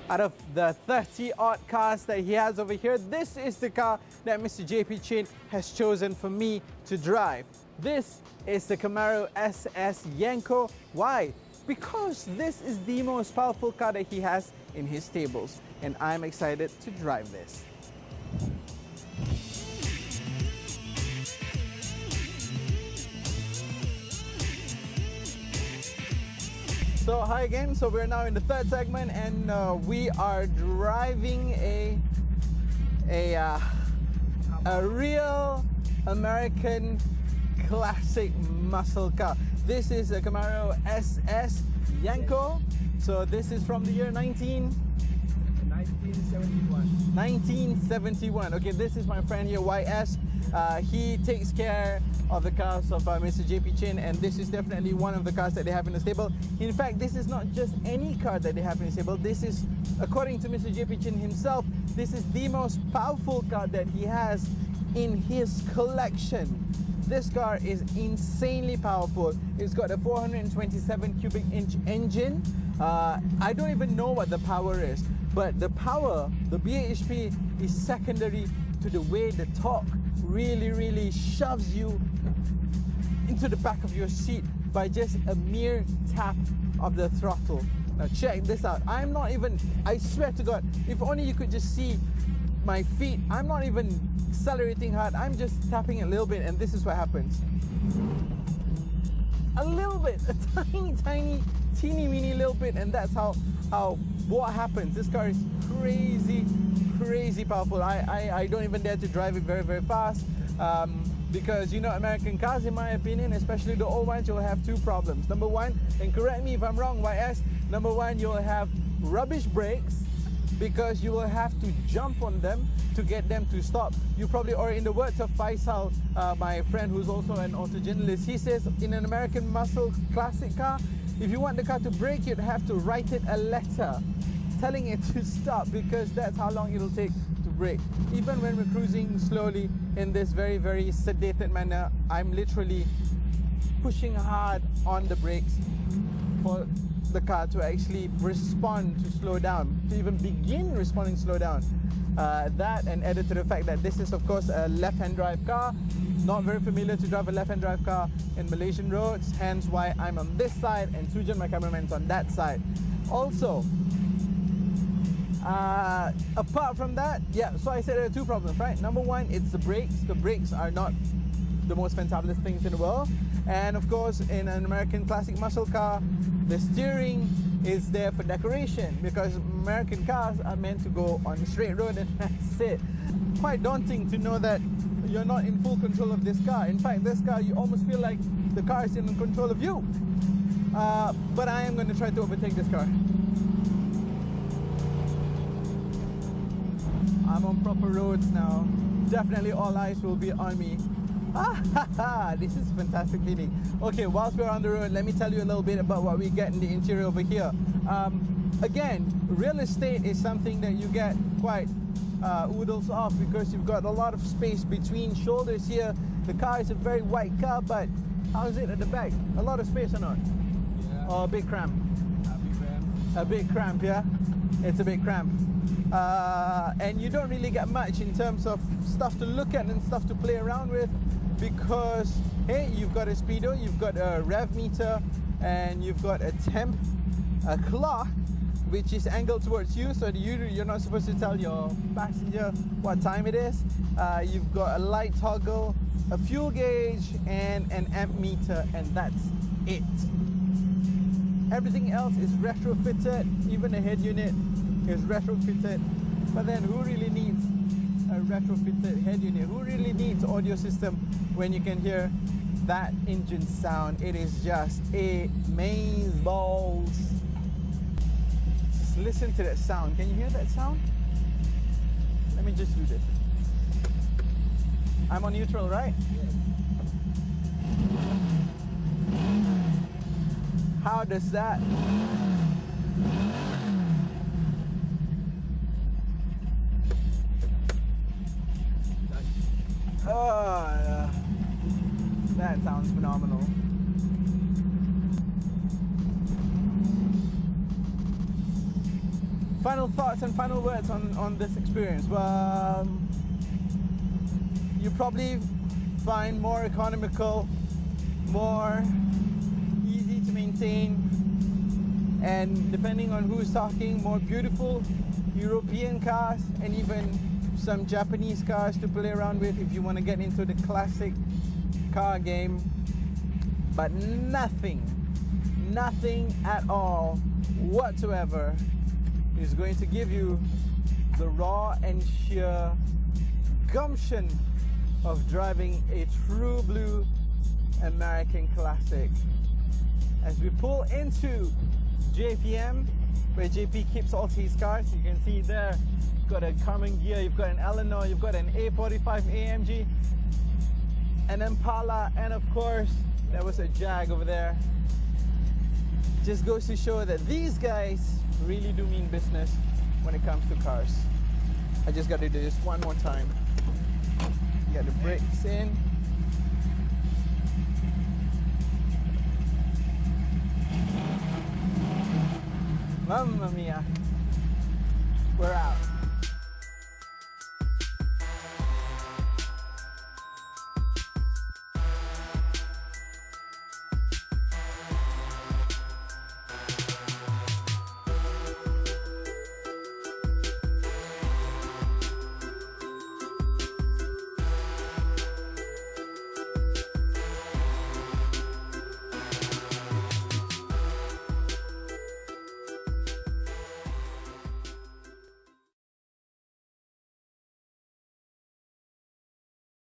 Out of the 30 odd cars that he has over here, this is the car that Mr. JP Chin has chosen for me to drive. This is the Camaro SS Yukon. Why? Because this is the most powerful car that he has in his stables, and I'm excited to drive this. So hi again, so we're now in the third segment, and we are driving a real American classic muscle car. This is a Camaro SS Yukon. So this is from the year 1971. Okay, this is my friend here, YS. He takes care of the cars of Mr. JP Chin, and this is definitely one of the cars that they have in the stable. In fact, this is not just any car that they have in the stable. This is, according to Mr. JP Chin himself, this is the most powerful car that he has in his collection. This car is insanely powerful. It's got a 427 cubic inch engine. I don't even know what the power is, but the power, the BHP, is secondary to the way the torque really shoves you into the back of your seat by just a mere tap of the throttle. Now check this out. I'm not even, I swear to God, if only you could just see my feet, I'm not even accelerating hard, I'm just tapping a little bit, and this is what happens. A little bit, a tiny, teeny weeny little bit, and that's what happens. This car is crazy powerful. I don't even dare to drive it very fast, because you know, American cars, in my opinion, especially the old ones, you'll have two problems. Number one, and correct me if I'm wrong, YS, number one, you'll have rubbish brakes, because you will have to jump on them to get them to stop. You probably, or in the words of Faisal, my friend who's also an auto journalist, he says in an American muscle classic car, if you want the car to brake, you'd have to write it a letter telling it to stop, because that's how long it'll take to brake. Even when we're cruising slowly in this very sedated manner, I'm literally pushing hard on the brakes for the car to actually respond to slow down, to even begin responding to slow down. That, and added to the fact that this is of course a left-hand drive car, not very familiar to drive a left-hand drive car in Malaysian roads, hence why I'm on this side and Sujan, my cameraman, is on that side. Also, apart from that, yeah, so I said there are two problems, right? Number one, it's the brakes. The brakes are not the most fantabulous things in the world. And of course, in an American classic muscle car, the steering is there for decoration, because American cars are meant to go on a straight road, and that's it. Quite daunting to know that you're not in full control of this car. In fact, this car, you almost feel like the car is in control of you. But I am going to try to overtake this car. I'm on proper roads now. Definitely all eyes will be on me. This is fantastic feeling. Okay, whilst we're on the road, let me tell you a little bit about what we get in the interior over here. Again, real estate is something that you get quite oodles of, because you've got a lot of space between shoulders here. The car is a very wide car, but how is it at the back? A lot of space or not? Yeah. Or a big cramp? A big cramp, yeah? It's a big cramp. And you don't really get much in terms of stuff to look at and stuff to play around with, because hey, you've got a speedo, you've got a rev meter, and you've got a temp, a clock which is angled towards you, so you're not supposed to tell your passenger what time it is. You've got a light toggle, a fuel gauge, and an amp meter, and that's it. Everything else is retrofitted. Even the head unit is retrofitted. But then who really needs a retrofitted head unit? Who really needs audio system when you can hear that engine sound? It is just amazing balls. Just listen to that sound. Can you hear that sound? Let me just do this. I'm on neutral, right? Yes. How does that? Oh, that sounds phenomenal. Final thoughts and final words on this experience. Well, you probably find more economical, more easy to maintain, and depending on who's talking, more beautiful European cars, and even some Japanese cars to play around with if you want to get into the classic car game. But nothing at all whatsoever is going to give you the raw and sheer gumption of driving a true blue American classic. As we pull into JPM, where JP keeps all his cars, you can see there, you've got a Carmen Gear, you've got an Eleanor, you've got an A45 AMG, an Impala, and of course, there was a Jag over there. Just goes to show that these guys really do mean business when it comes to cars. I just got to do this one more time. Get the brakes in. Mamma mia. We're out.